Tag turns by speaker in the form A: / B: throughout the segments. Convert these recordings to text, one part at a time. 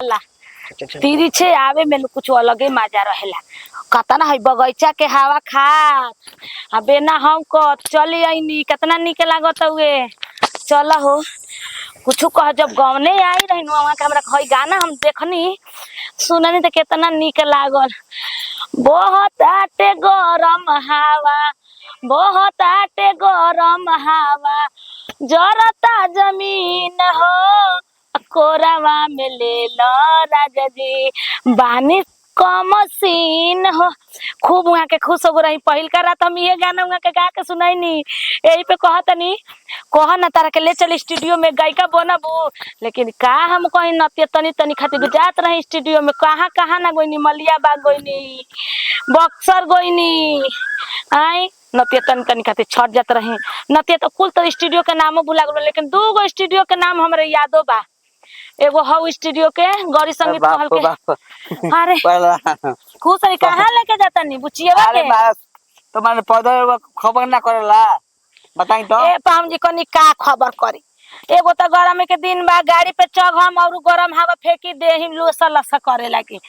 A: तिरछे आवे में कुछ अलगे मजा रहेला। कतना है बगीचा के हवा खात अबे ना हम को चली आईनी कितना निक लागत हुए। चल हो कुछ कह जब गवने आई रही वहां के हमरा हई गाना हम देखनी सुननी तो कितना निक लागल। बहुत आटे गरम हवा बहुत आटे गरम हवा जरता जमीन हो कोरावा में ले लो राजा जी बानी कम सीन हो। खूब वहाँ के खुश हो रही पहिल का रात हम ये गाना वहाँ के गा के सुनाईनी यही पे कहतनी कह ना तारा के ले चल स्टूडियो में गायिका बनबू लेकिन का हम कहीं नतिया तनी तनी खातिर जात रही स्टूडियो में कहाँ कहाँ ना गोइनी मलियाबाग गोइनी बक्सर गोइनी आई नतिया तनी तनी खातिर छट जात रही नतिया तो कुल तो स्टूडियो के नामो भुला गलो लेकिन 2 गो स्टूडियो के नाम हमरे यादो बा। एगो हाउ स्टूडियो के गौरी संगीत महल के अरे खुश है कहाँ लेके जाता नहीं बुचिया के
B: तुम्हारे पौधे खबर ना करेला बताई तो
A: ए पाम जी कनी का खबर करी एगो तो गरम के दिन बा गाड़ी पे चढ़म और गरम हवा फेंकी दे हिम लूसा लसा करे लागी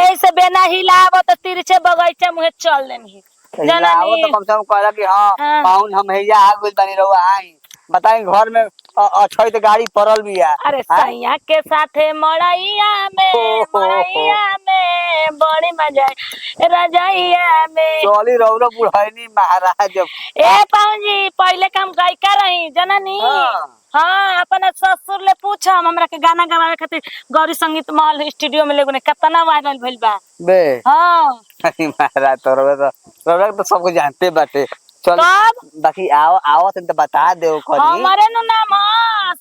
A: ऐसे बेना हिलाव तो तिरछे बगीचा मुहे चल लेनी
B: जननी तो कम से कम कहला कि हां पाउन हम हैया आ गइल बानी रहुआ आई बताई घर में अच्छा तो गाड़ी पड़ल भी है।
A: अरे सैया के साथे मड़ैया में बड़ी मजा रजैया में
B: चली रौरो बुढ़ैनी महाराज
A: ए पाऊ जी पहले काम गायिका रही जननी हाँ अपना ससुर ले पूछम हमरा के गाना गावे खातिर गौरी संगीत महल स्टूडियो में लेगो ने कितना वायरल भइल बा
B: बे
A: हां
B: अरे महाराज तोरा तो सब जानते बाटे चल बाकी आओ तो बता दे
A: हमारे नु नाम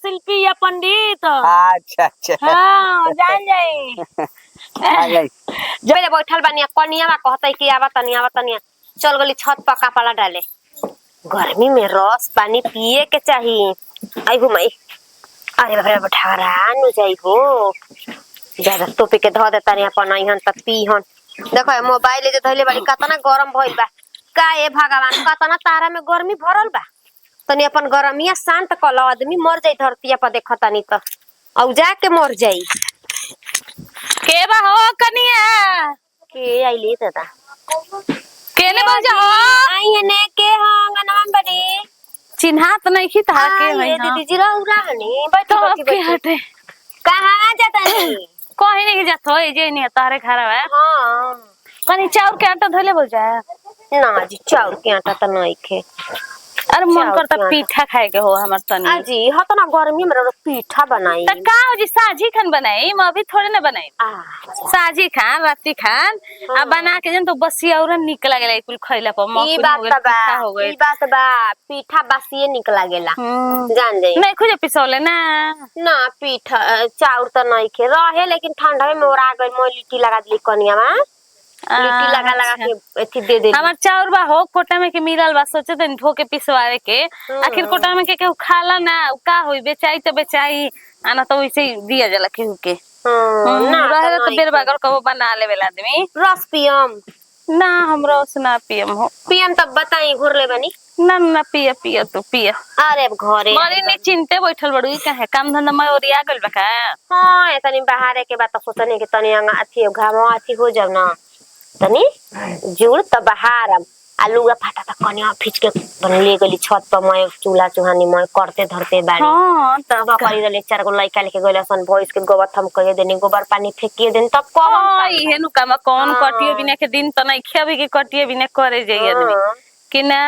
A: शिल्पी या पंडित।
B: अच्छा अच्छा
A: हां जान जाई
B: आ जाई
C: जबे बैठल बानी कनिया बा कहतै कि आवा तनिया चल गली छत पर कपड़ा डाले गर्मी में रस पानी पिए के चाहिए आई हो मई अरे बाबा बैठारा नु जाई हो ज्यादा टोपी के ध देता नहीं अपन इहन त पीहन देखो मोबाइल जे धइले बाड़ी कतना गरम भइल बा का ए भगवान कतना तारा में गर्मी भरल बा तनी अपन गरमिया शांत कल आदमी मर जाई धरतिया पर देखतानी त औ जाके मर जाई
A: के बा हो कनिया
C: के आइले दादा
A: केने बा जा
C: आई है ने के अंगनवा बड़ी
A: चिन्हात नहीं की तारा के है
C: ये दीदी जी रहुरा हनी बैठी
A: के हटे
C: कहां जाता नी
A: कहीं नहीं जात हो जे नहीं तारे घर है
C: हां
A: कनी चाउर के आटा धले बोल जा
C: ना जी चाउर के आटा त नहीं खे
A: अरे मन करता पीठा खाए के हो हमर तनी
C: अजी हतना गर्मी में पीठा बनाई
A: त का हो जी साजी खान बनाई मैं अभी थोड़े ना बनाई साजी खान राती खान आ बना के जन तो बसिया और निक लागेला कुल खइला पर
C: ई बात बा पीठा बसिए निक लागेला जान जाई नहीं
A: खुजे पिसौले ना
C: पीठा चाउर त नहीं खे रहे लेकिन ठंडा में मोरा गई मोय लिट्टी लगा दिली कनिया में लिट्टी लगा के एथी दे दे
A: हमर चाउर बा हो कोटा में के मिलल बा सोचे तन धो के पिसवावे के आखिर कोटा में के खाला ना का होई बेचाई तो बेचाई आना तो वैसे दिया जाला केहू के ना रहे तो बेर बागर कबो बना लेवेला आदमी
C: रस पियम
A: ना हम रस ना पियम हो
C: पियम तब बताई घुर ले बनी
A: ना पिया तो पिया
C: अरे घरे
A: मरी ने चिंते बैठल बड़ू काहे काम धंधा में ओरिया गइल बा का
C: हां तनी बाहर के बात सोचने के तनी अथी घाम अथी हो जाव ना तनी जुड़ त बाहर आलू का फाटा त कनिया फिच के बनले गली छत पर मैं चूल्हा चुहानी मैं करते धरते बाड़ी
A: हां तब
C: बकरी ले 4 गो लइका लेके गइल सन भैंस के गोबर थम कहे देनी गोबर पानी फेकिए देन तब कौन
A: इहे नु काम कौन कटियो बिना के दिन त नहीं खेबी के कटिए बिना करे जाई आदमी कि ना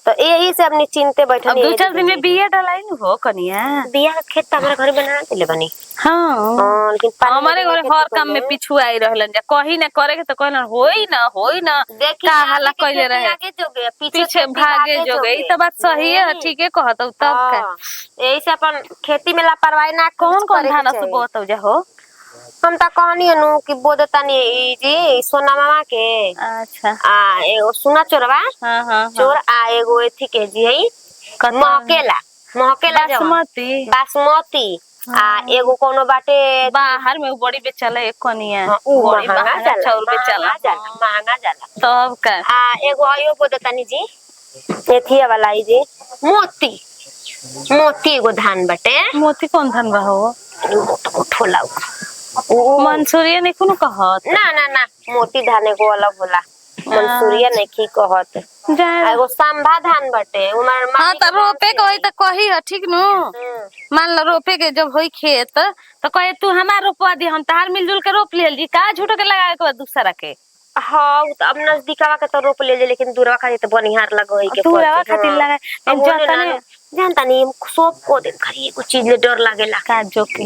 C: तो यही से अपनी चिंते बैठे
A: अब 2-4 दिन में बिया डलाई नु हो कनिया
C: बिया का खेत हमरा घर बना देले बनी
A: हां
C: लेकिन
A: हमारे घर हर काम में पिछु आई रहलन जा कहीं ना करे के तो कहलन होई ना का हल्ला कइले रहे
C: आगे जोगे
A: पीछे भागे जोगे ई तो बात सही है ठीक है कहत तब का
C: यही से अपन खेती में लापरवाही ना
A: कौन धान से बोत जा हो
C: हम त कहनी नु कि बोदतानी ई जी सोना मामा के
A: अच्छा
C: आ एगो सुना चोरवा
A: हां
C: चोर आ एगो एथी के जी हई महकेला बासमती आ एगो कोनो बाटे
A: बाहर में बड़ी बेचला एक कनिया
C: बड़ी महंगा चाउर बेचला महंगा जाला
A: तब का
C: आ एगो आयो बोदतानी जी एथी वाला ई जी मोती एगो धान बाटे
A: मोती कौन धान बा हो
C: ठोला
A: मंसूरिया नहीं कोनो कहत
C: ना ना ना मोती धान एगो अलग होला, मंसूरिया नहीं की कहत। एगो सांभा धान बटे उमर
A: हाँ तो रोपे के होई तो कही है ठीक नु। मान लो रोपे के जब होई खेत तो कहे तू हमार रोपवा दी, हम तार मिलजुल के रोप लेल जी, का झूठो के लगा के दूसरा के।
C: हाँ तो अब नजदीकवा के तो रोप ले जे, लेकिन दूरवा खातिर तो बनिहार लगई के
A: दूरवा खातिर लगा
C: जानता नहीं सब को देख खरी कुछ चीज ले डर लागेला
A: का जोके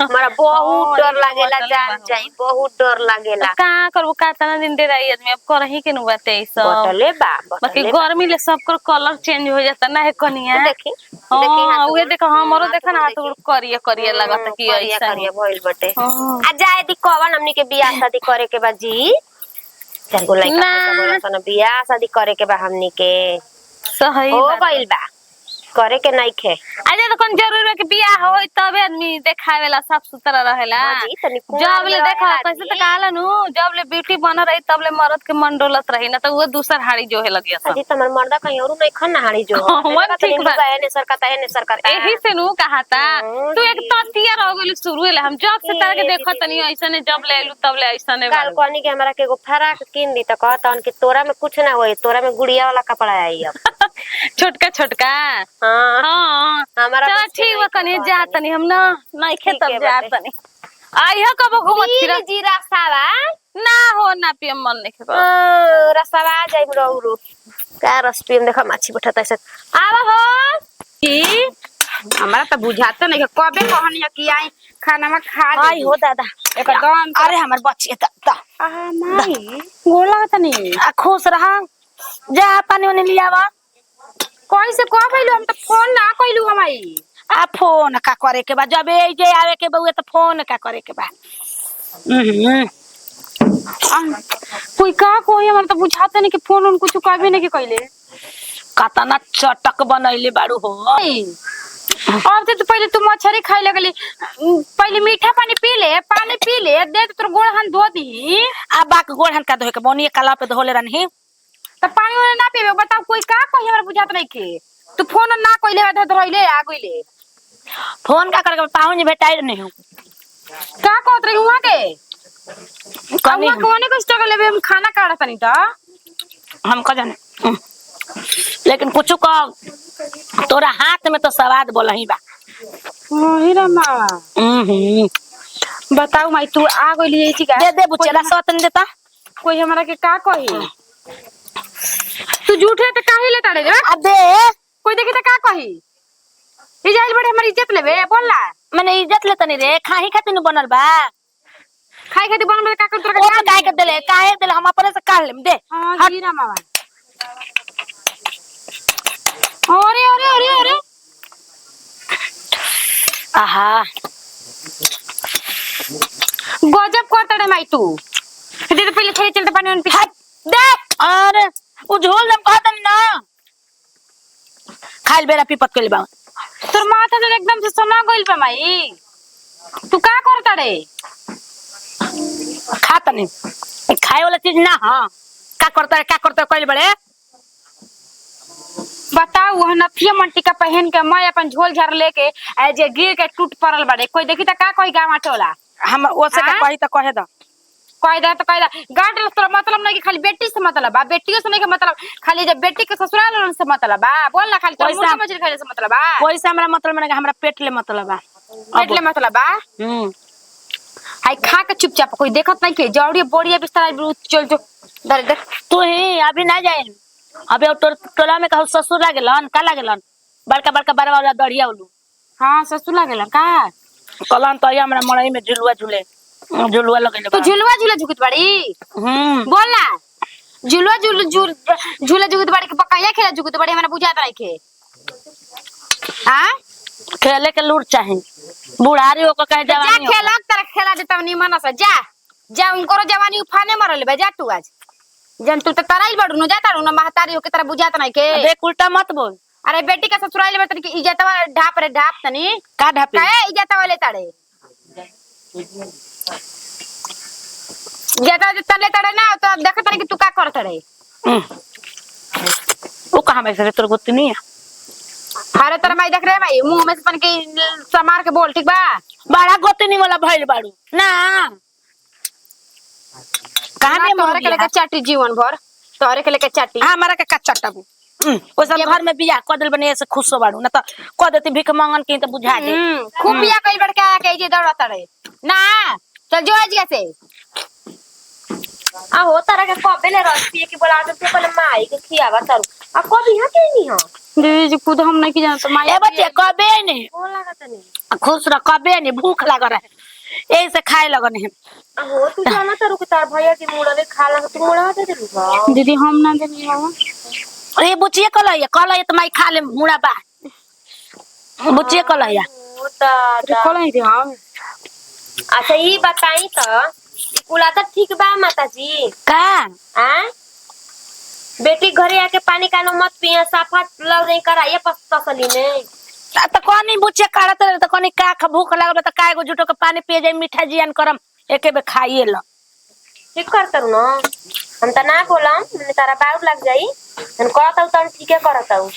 C: हमारा बहुत डर लागेला, जान जाई बहुत डर लागेला।
A: का करबो का तना दिन दे रही आदमी अब करही के नु बाते सब
C: बटले बा
A: बाकी गर्मी ले सब कर कलर चेंज हो जाता ना है कनिया।
C: देखी
A: हां उहे देखो हमरो देखा ना हाथ करिया करिया लागत कि ऐसा
C: करिया भइल बटे। आ जाए दी कवन हमनी के बियाह शादी करे के बा जी, चार गो लइका बोला सन बियाह शादी करे के बा हमनी के
A: सही
C: हो गइल बा, करे के नहीं खे।
A: अरे तो कौन जरूर है कि बियाह होई तबे आदमी देखावेला साफ सुथरा रहेला। जब ले देखा कैसे तो कहला नु जब ले ब्यूटी बन रही तब ले मर्द के मन डोलत रही ना, तो वो दूसर हाड़ी जो है लगिया सब।
C: जी तमर मर्दा कहीं और नहीं खन हाड़ी जो
A: मन ठीक बा
C: ने सरकता है ने सरकता
A: एही से नु कहाता तू एक ततिया रह गेल शुरू ले। हम जब से तार के देखत तनी ऐसा ने जब ले लू तब ले ऐसा ने
C: काल कोनी के हमरा के एगो फराक किन दी त कहतन कि तोरा में कुछ ना होई, तोरा में गुड़िया वाला कपड़ा आई अब
A: छोटका छोटका।
C: हां
A: हमारा तो ठीक बा कनी जातनी हम ना नहीं खेतब जातनी आइहा कबो घुमत फिर
C: जी रसावा
A: ना हो ना पिए मन नहीं खेबा
C: रसावा जाई रौरो का रस पियम देखा माछी बैठत ऐसे आवा हो
D: की हमरा त बुझाते नहीं कबे कहनी कि आई खाना में खा
A: आई हो दादा
D: एकदम।
A: अरे हमर बच्ची त
D: आ माई गोड़ लागत नहीं
A: खुश रहा जा पानी वानी लियावा।
D: कैसे कह भइलु हम त फोन ना कइलु हमाई।
A: आ फोन का करे के बा जब ए जे आवे के बउए त फोन का करे के बा।
D: कोई का कोई हमरा त बुझाते नहीं कि फोन उन कुछ कहबे नहीं कि कइले
A: कतना चटक बनैले बाड़ू हो।
D: अब तो पहले तू मछली खाई लगली, पहले मीठा पानी पी ले दे तोर गोड़ हाथ धो दी।
A: आ बाक गोड़ हाथ का धोए के बोनी कला पे धोले रहनी
D: त पानी वाला ना पीबे बताओ कोई का कही हमरा बुझात नहीं के तू फोन ना कइले आधा धरइले आ गइले
A: फोन का करे के पाहुन भेटाई नहीं हो
D: का कहत रही हुआ के
A: कमी
D: हम कोने को स्टॉक लेबे हम खाना काढ़त नहीं त
A: हम का जाने लेकिन कुछ का तोरा हाथ में तो स्वाद बोलही बा।
D: हीरा माँ बताओ माई तू आ गइली छी का
A: दे दे बुचेला सतन देता
D: कोई हमरा के का कही तू झूठे त काहे ले ताड़े रे
A: आ दे
D: कोई देखि त का कही ई जाइल बड़े हमर इज्जत लेबे बोलला
A: मैंने इज्जत लेता नहीं रे खाही खातिर बनल बा
D: खाई खातिर बनल का कर तोरा
A: ओ काहे के देले हम अपने से काढ़ लेम दे।
D: हां हीरा मामा अरे अरे अरे अरे
A: आहा
D: गजब करतड़े माई तू दे तो पहले थे चलते पानी पी
A: दे अरे वो झोल दम कहत ना खाइल बेरा पीपत के बा
D: तोर माथा तो एकदम से सना गइल बा माई तू का करतड़े
A: खाता नहीं खाए वाला चीज ना। हां का करता कइल बड़े
D: बताओ वह नथिया मंटी का पहन के मैं अपन झोल झार लेके जे गिर के टूट पड़ल बड़े कोई देखी त का कोई गामा टोला
A: हम ओसे का कही त कहे द
D: कह दा गांठ तोरा मतलब नहीं कि खाली बेटी से मतलब बा, बेटियों से नहीं के मतलब खाली जब बेटी के ससुराल से मतलब बा बोल ना खाली तोरा मुर्गा मछली खाने से मतलब बा
A: कोई से हमरा मतलब नहीं हमरा पेट ले मतलब बा
D: पेट ले मतलब बा। हाय खा के चुपचाप कोई देखत नहीं के जौड़ी बोड़िया बिस्तर चल जो दर दर
A: तू ही अभी ना जाए अबे टोला में कहू ससुर लागेलन का लागेलन बड़का बड़का बड़ा वाला दढ़िया उलू।
D: हां ससुर लागेला का
A: कलन तो हमरा मड़ई में झुलुआ झूले झुलुआ लगेले
D: तो झुलुआ झुकत बाड़ी बोल ना झुलुआ झूले झुकत बाड़ी के पकाया खेला झुकत बाड़ी हमरा बुझात नहीं के हां
A: खेले के लूर चाहे बुढ़ारी हो कहे जवानी
D: जा खेला तेरा खेला देता निमन से जा उनको जवानी उफाने मरले बे जा तू आज जन तू त तराइल बड़ू न जाता न महतारी हो के तरह बुझात नहीं के
A: देख उल्टा मत बोल।
D: अरे बेटी का ससुराल में तनी की इज्जत वाला ढाप रे ढाप तनी
A: का ढापे
D: काहे इज्जत वाले ताड़े ज्यादा तले ताड़े ना तो देख तनी कि तू का कर तड़े
A: वो कहां में से तोर गोती नहीं है।
D: अरे तेरा माई देख रे भाई मुंह में से तन के समार के बोल ठीक बा
A: बड़ा गोतनी वाला भइल बाड़ू ना कहां में
D: तोहरे के लेके चाटी जीवन भर तोहरे के लेके चाटी
A: हमारा के का चटबू ओ सब घर में बियाह कर दिल बने से खुश हो बाड़ू ना तो क देती भिख मांगन के तो बुझा दे
D: खूब बिया कई बार के के जे दौड़त रहे ना चल जो आज से
C: आ हो तारा के कबे ले रस पिए की बोला दे पहले माई के खियावा तारू आ कभी हां के नहीं हां
D: दीदी जी खुद हम नहीं की जानत माई
A: ए बच्चे कबे ने
C: कौन लागत नहीं
A: खुश रह कबे ने भूख लग रहा है ऐसे खाए लगन है
C: आ हो तू जाना तारू के तार भैया की मुड़वे खा ला तू मुड़ा दे देलू
D: दीदी हम ना देनी हो
A: अरे बुचिए कलैया तो माई खा ले मुड़ा बा बुचिए कलैया
C: ओ दादा
D: कल थी हम
C: अच्छा ये बताई तो कुला तो ठीक बा माता जी
A: का
C: हां बेटी घरे आके पानी कानो मत पिए साफा लग नहीं कराइए तसली ने
A: तो कोनी बुचिए करत रहे तो कोनी का भूख लागल तो काय गो जुटो के पानी पिए जाई मीठा जियान करम एके बे खाइए ल
C: ठीक कर तरू ना हम त ना बोलम मैंने तारा बाउर लग जाई हम कहत हूं त ठीक है करत हूं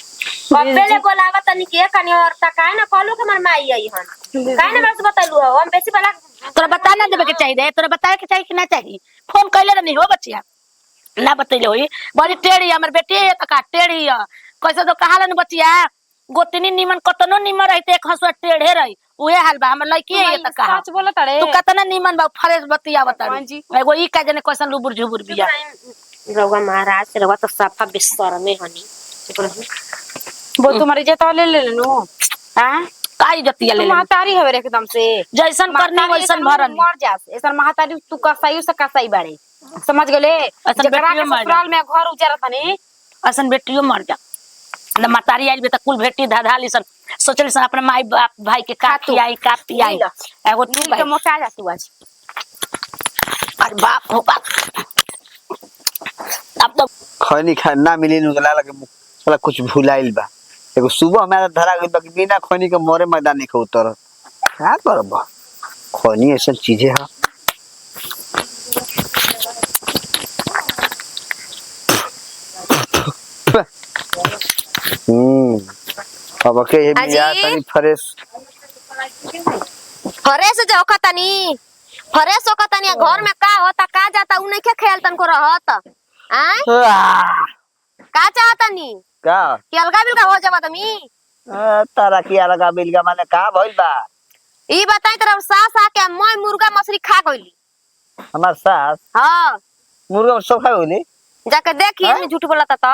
C: कबे ले बोलावा तनी के कनी और त काहे ना कहलू के हमर माई आई हन काहे ना बस बतलू हो हम बेसी वाला
A: तोरा बता ना देबे के चाहिए तोरा बताए के चाहिए कि ना चाहिए फोन कइले नहीं हो बचिया ना बतैले होई बड़ी टेढ़ी हमर बेटी है त का टेढ़ी है कैसे तो कहालन बचिया गोतनी निमन कतनो निमन रहते एक हंसुआ टेढ़े रही उहे हाल बा हमर लड़की है त कहा
D: सच बोलत रे
A: तू कतना निमन बा फ्रेश बतिया बता
D: हाँ जी।
A: एगो ई का जने कैसन लुबुर झुबुर बिया
C: रउआ महाराज रउआ तो साफा बिस्तर में हनी
D: वो तुम्हारी इज्जत ले ले नु हां
A: काई जतिया ले ले
D: महतारी हवे रे एकदम से
A: जैसन करनी वैसन भरन
D: मर जास ऐसा महतारी तू कसाई से कसाई बाड़े समझ गेले जकरा के ससुराल में घर उजारत हनी
A: असन बेटियो मर जा न मतारी आई बे त कुल बेटी धाधाली सन सोचली सन अपने माई बाप भाई के का पियाई का पियाई एगो तू
D: के मोटा जा तू आज
A: अरे बाप हो बाप अब तो
B: खैनी खा ना मिली नु गला लगे साला कुछ भुलाइल बा एगो सुबह हमारा धरा गइल बा कि बिना खैनी के मोरे मैदान के उतर का करब खैनी ऐसा चीजें है अब के ये बिया तनी फ्रेश
C: फ्रेश जो खतनी फ्रेश हो खतनी घर में का होता का जाता उ नहीं के खेल तन को रहत हैं का चाहतनी
B: का
C: कि अलगा बिलगा हो जाबा तमी
B: तारा की अलगा बिलगा माने का भइल बा
C: ई बताई तरह सास आके मैं मुर्गा मछली खा गइली
B: हमार सास
C: हां
B: मुर्गा सब खा गइली
C: जाके देखी मैं झूठ बोलता तो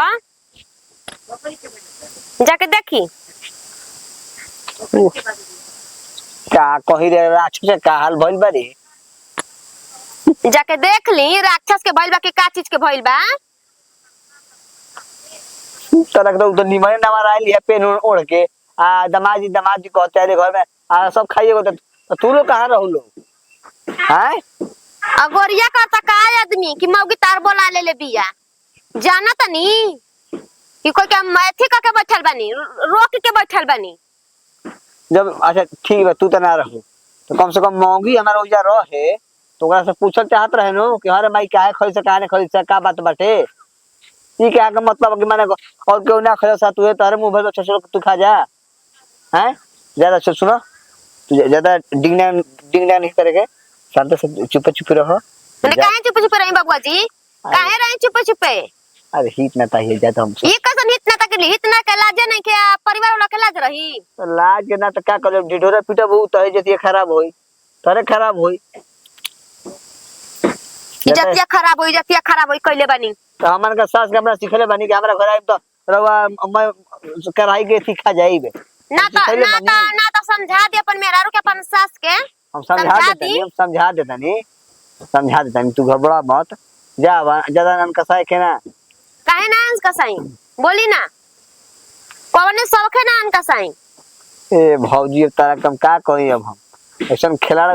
C: जाके देखी
B: का कही रे राक्षस का हाल भइल बा रे
C: जाके देख ली राक्षस के भइल बा कि का चीज के भइल बा
B: तरक तो निमने ना मार आइल है पेन ओढ़ के दमाद जी कहते हैं घर में सब खाइएगा तो तू लोग कहाँ रहू लोग हैं
C: अगोरिया करता का आदमी कि मौगी तार बोला ले बिया जाना तनी कि कोई के मैथी का के बैठल बानी रोक के बैठल बानी
B: जब अच्छा ठीक है तू तो ना रहू तो कम से कम मौगी हमारा उजा रहे तो ओकरा से पूछल चाहत रहे नो कि अरे माई काहे खरीद से काहे नहीं खरीद से का बात बाटे ई के आगे मतलब कि माने और क्यों ना खरीद सा तू है तारे मुंह भर छछलो तू खा जा हैं ज्यादा सुनो तू ज्यादा डिंग नहीं करेगे शांत से चुप रहो
C: मैंने काहे चुप रही बाबूआ जी काहे रही चुप
B: अरे हित ना ताही जाता हम
C: ये कैसन हित ना तक हित ना के लाज नहीं के परिवार वाला के लाज रही
B: तो लाज के ना तो क्या करे ढिढोरा पीटा बहुत तो जतिया खराब होई तरे खराब होई
C: इज्जतिया खराब होई कइले बानी
B: तो हमन का सास के हमरा सिखले बानी कि हमरा घर आइब तो रवा मैं कराई के सिखा जाइबे
C: ना तो समझा दे अपन मेहरारू के अपन सास के
B: हम समझा देता नहीं तू घबरा मत जा ज्यादा नन कसाई के ना
C: काहे ना अंस कसाई बोली ना कौन शौक है ना अन कसाई
B: ए भौजी अब तारा कम का करी अब हम ऐसन खिलाड़ा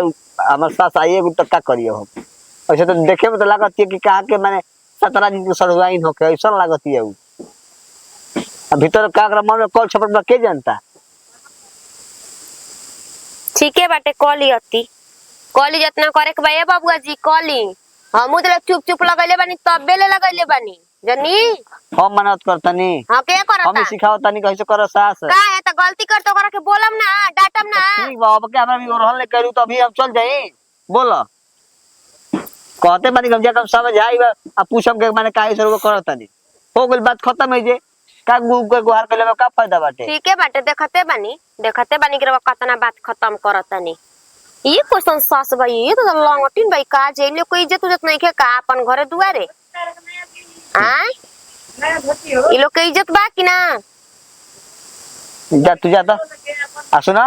B: हमर सास आइए तो का करी हम ऐसे तो देखे में तो लागत है कि कहा के माने 17 दिन के सरवाइन होके ऐसा लागत है उ भीतर का मन में कल छपट में के जानता
C: ठीक है बाटे कॉली जितना करे के बा बाबूआ जी कॉली हम उधर चुप लगैले बानी तबे ले लगैले बानी जनी
B: हम मनावत करतनी
C: हां के
B: हम
C: करता
B: सिखावत तनी कैसे कर सास
C: का है त गलती कर तो ओकरा के बोलम ना डांटम ना
B: ठीक बा अब के हमरा भी ओरहन ले करू तो अभी हम चल जाई बोला कहते बानी हम जाकर समझ आई आ पूछम के माने काहे से वो करतनी हो गइल बात खत्म है जे का गुहार कइले में का फायदा बाटे
C: ठीक है बाटे देखते बानी कि रवा कतना बात खत्म करतनी ये क्वेश्चन सास भाई ये तो लंगटिन भाई का जेले कोई इज्जत उज्जत नहीं के का अपन घरे दुआरे हां ये लोग के इज्जत बा कि ना
B: जा तू जा तो आ सुना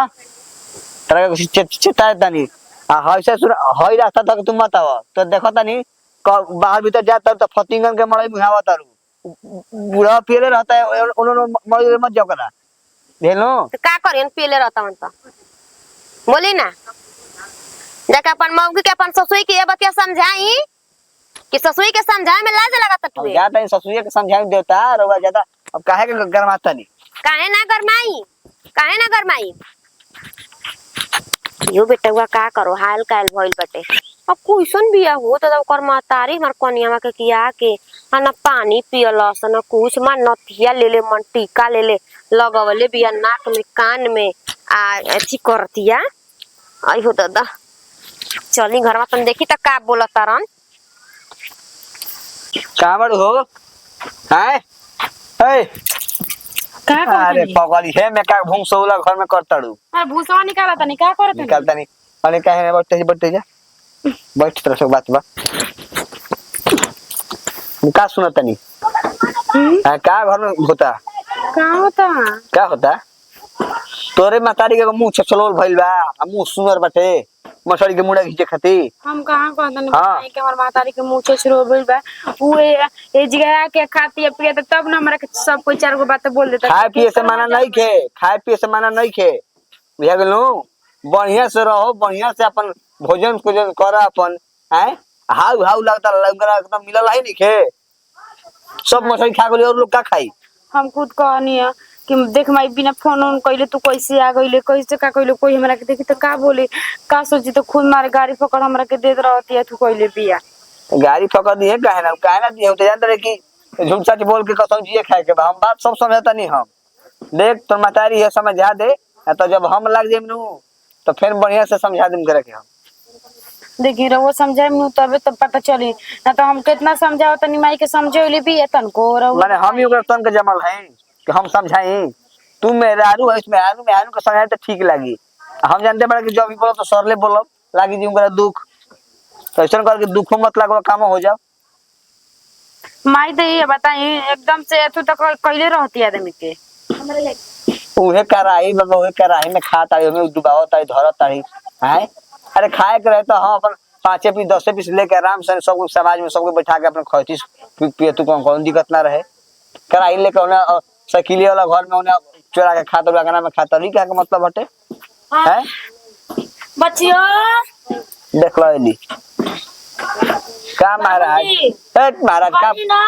B: तरह कुछ चिताए तनी आ हइसे सुन हई रास्ता तक तुम मत आव तो देखो तनी बाहर भीतर जाता तो फतिंगन के मड़ई मुहावा तारू बूढ़ा पियले रहता है उन्होंने मड़ई मत जाओ करा भेलो
C: तो का करियन पीले रहता हन तो बोली ना जाके अपन मौगी के अपन ससुई के ये बतिया समझाई कि ससुई के समझाए में लाज लगत तुए
B: ज्यादा इन ससुई के समझाई देवता रवा ज्यादा अब काहे के गरमाता नहीं
C: काहे ना गरमाई यो बेटवा का करो हाल काल भइल बटे अब कुइसन बिया हो त ओकर मातारी मार कनियावा के किया के ना पानी पियलस ना कुछ मान नथिया ले मन टीका ले लगवले बिया नाक में कान में आ अथी करतिया आई हो दादा चली घर में तन देखी त का बोलतारन
B: कामड़ हो हाय ए
A: का
B: अरे पगली है मैं का भूंसौला घर में करताड़ू
A: अरे भूसा निकाला तनी का करत
B: निकालता नहीं अरे काहे बैठते जा बैठ तरह से बात बा का सुनता नहीं हां का घर में होता क्या होता तोरे मातारी के मुंह चचलोल भइल बा मुंह सुनर बाटे मछली के मुड़ा खींचे खाती
A: हम कहां कहतनी
B: हाँ।
A: के हमर मातारी के मुंह चचरो भइल बा उ ए जगह के खाती पिए तब ना हमरा के सब कोई चार गो बात बोल देता
B: खाए पिए से माना नहीं खे खाए पिए से माना नहीं खे बुझा गेलू बढ़िया से रहो बढ़िया से अपन भोजन भोजन कर अपन हैं हाउ हाउ लगता लगरा एकदम मिलल है नहीं खे सब मछली खा गेली और लोग का खाई
A: हम खुद कहनी है कि देख माई बिना फोन ऑन कइले तू कैसे आ गइले कैसे का कइले कोई हमरा के देखी तो का बोले का सोची तो खुद मारे गाड़ी पकड़ हमरा के देत रहती है तू कइले बिया
B: गाड़ी पकड़ दिए काहे ना दिए तो जानते रहे कि झूठ सच बोल के कसम जिए खाए के बा हम बात सब समझता नहीं हम देख तो मतारी है समझा दे तो जब हम लग जाए तो फिर बढ़िया से समझा देम करे के हम
A: देखी रहो समझाए नु तबे तो पता चली ना तो हम कितना समझाओ तनी माई के समझेली भी है तन को रहो
B: माने हम ही ओकरा तन के जमल हैं कि हम समझाई तू मेरा आरू है इसमें आरू में आरू को समझाए तो ठीक लगी हम जानते बड़ा कि जब भी बोलो तो सरले बोलो लागी जी ओकरा दुख तो ऐसा करके दुखों मत लगवा काम हो जाओ
A: माई दे ये बताई एकदम से तू तो कइले रहती आदमी के
B: उहे कराई बाबा उहे कराई में खा तारी में डुबाओ तारी धर तारी हैं अरे खाए के रहे तो हम अपन 5 पीस 10 पीस लेके आराम से सब समाज में सबको बैठा के अपन खैती पिए तू कौन दिक्कत ना रहे कराई लेके उन्हें सकीले वाला घर में उन्हें चोरा के खाता लगना में खाता नहीं क्या मतलब हटे हैं
A: बच्चियों
B: देख लो एली का महाराज ए महाराज का
A: ना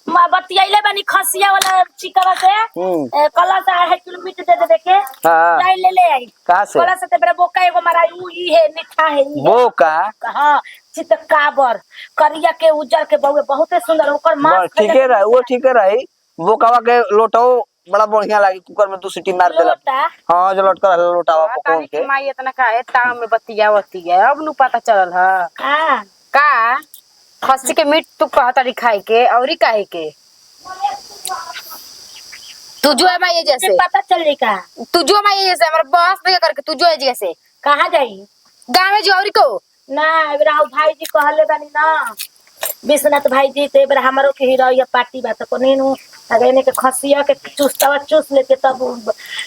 A: मैं बतियाइले बनी खसिया वाला चिकवा से कला से 1 किलोमीटर दे दे के
B: हां
A: जाई ले आई
B: कहां से
A: कला से तेरे बोका एगो मारा उ ई है मीठा है
B: बोका
A: हां चितकाबर करिया के उजर के बहुए बहुत सुंदर ओकर मांस
B: ठीक है रही वो ठीक है रही बोकावा के लोटो बड़ा बढ़िया लागी कुकर में 2 सीटी मार देला हां जो लटकर लोटावा पकोड़ के
A: माई इतना का है ताव में बतियावती है अब नु पता चलल ह हां का खस्सी के मीट तू कहता खाए के औरी काहे के
D: तू जो है माई जैसे
A: पता चल जाई का
D: तू जो माई जैसे हमारा बॉस देख करके तू जो है जैसे
A: कहां जाई
D: गांव में जोरी को
A: ना एबरा भाई जी कहले बानी ना विश्वनाथ भाई जी ते एबरा हमरो के हीरो या पार्टी बात को नेनु अगर ने के खसिया के चुस्तावा चुस लेके तब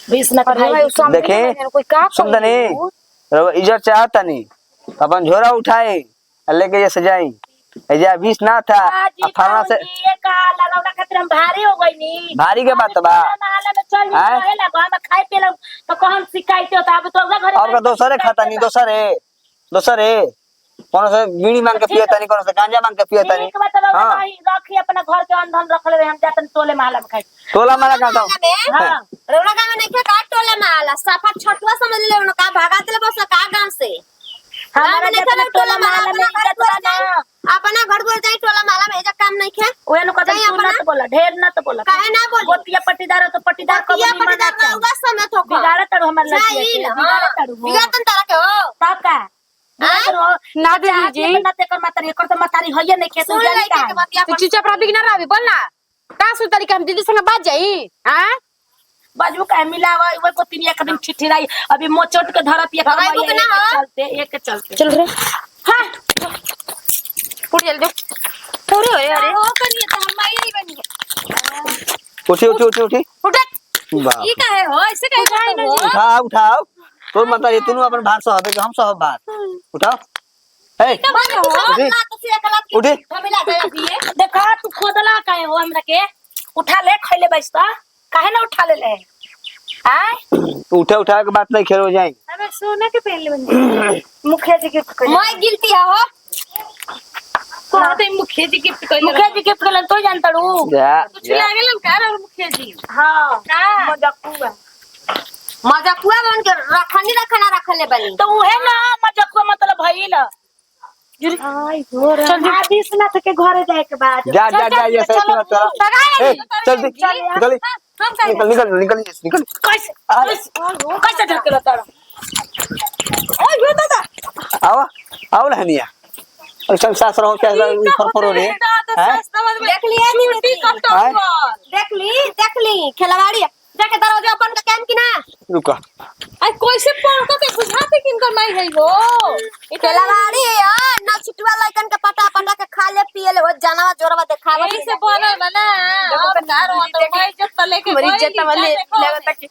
A: विश्वनाथ भाई
B: देखे
A: कोई का
B: सुनदनी इज्जत चाहता नहीं अपन झोरा उठाए लेके ये सजाई एजा 20 ना था फरना से
A: ये का ललौना खातिर हम भारी हो गई नी
B: भारी के बात बा
A: महल में चल रहे ला हम खाए पे तो कहन शिकायत होता अब तो घर
B: और का दोसरे खाता नहीं दोसरे कौन से बीड़ी मांग के पियता नहीं कौन से गांजा मांग के पियता नहीं
A: एक बात हां रखी अपना घर के अंधन रखले रहे हम जातन टोले महल में खाई
B: टोला माला खाता
C: हां रोना गांव में नहीं का टोला महल सफा छटुआ समझ ले उनका भागा देले बस का गांव से
A: हमारा जतना टोला महल में इज्जत बा ना
C: अपना घर बोल जाई टोला महल में एजा काम नहीं खे
A: ओए नु कदम बोला, ढेर ना तो बोला।
C: काहे ना बोली?
A: गोतिया पट्टीदार हो तो पट्टीदार को
C: ये पटीदार ना उगा समय तो
A: बिगाड़ा तड़ो हमार लड़की
C: जाई
A: के,
C: ना
A: बिगाड़ा तड़ो हो।
C: बिगातन तारा के हो
A: तब का
D: ना दीदी जी।
A: ना तेकर मातारी एकर तो मातारी होइए नहीं खेत
C: सुन
A: जानी
C: लइके
A: का
C: के बतिया
D: तू चुपचाप रह बिगना रह बोल ना का सुन तरीका हम दीदी संग बात जाई हां
A: बाजू का मिलावा वो गोतिनी एक दिन ठिठिराई अभी मोचोट के धरत ये
C: भगाई बुक ना हो।
A: चलते एक चलते
D: चल रे हां उठ जल्दी पूरी हो अरे
A: हो कनिए तो हम आई बनी
B: उठी उठी उठी उठी
D: उठ
B: वाह
A: ई काहे हो ऐसे काहे करते हो
B: उठाओ उठाओ तोर मतलब ये तू अपन भात सहबे कि हम सहब भात उठाओ ए उठी
C: ना तो से कलत के
B: उठी
C: मिला दे दिए
A: देखा तू खोदला काहे हो हमरा के उठा ले खइले बैसता काहे ना उठा ले आय
B: उठे उठा के बात नहीं खेल हो जाएंगे
A: हमें सोने के पहले बनी मुखिया जी गिफ्ट कर
C: मैं गिरती हो
A: तो तो मुखिया जी गिफ्ट कर मुखिया जी गिफ्ट कर तो जानता रू
B: जा
A: कुछ लागेलन का रे मुखिया जी हां का मजाकुआ
C: मजाकुआ बन के रखना रखले बनी
A: तो उहे ना मजाकुआ मतलब भइल आई हो रे चल आदिस ना के घरे जाए के बाद
B: जा जा जा ये सही मत करो ए चल निकल निकल निकल निकल निकल
A: कैसे कैसे ढकेला तारा ओए यो दादा
B: आओ आओ लहनिया और सब सास रहो क्या फरफरो रे हैं
C: देख लिए ड्यूटी देख ली खिलवाड़ी जाके दरवाजा ओपन का काम की ना
B: रुको
A: आई कैसे पढ़ता ते बुझाते किनकर माई है वो
C: खिलवाड़ी है ना छिटवा लइकन के पटा पटा के खा ले पिए ले वो जानवा जोरवा देखावा
A: ऐसे बोले ना अब ना और मैं इज्जत लेके
D: मेरी इज्जत वाले लगता कि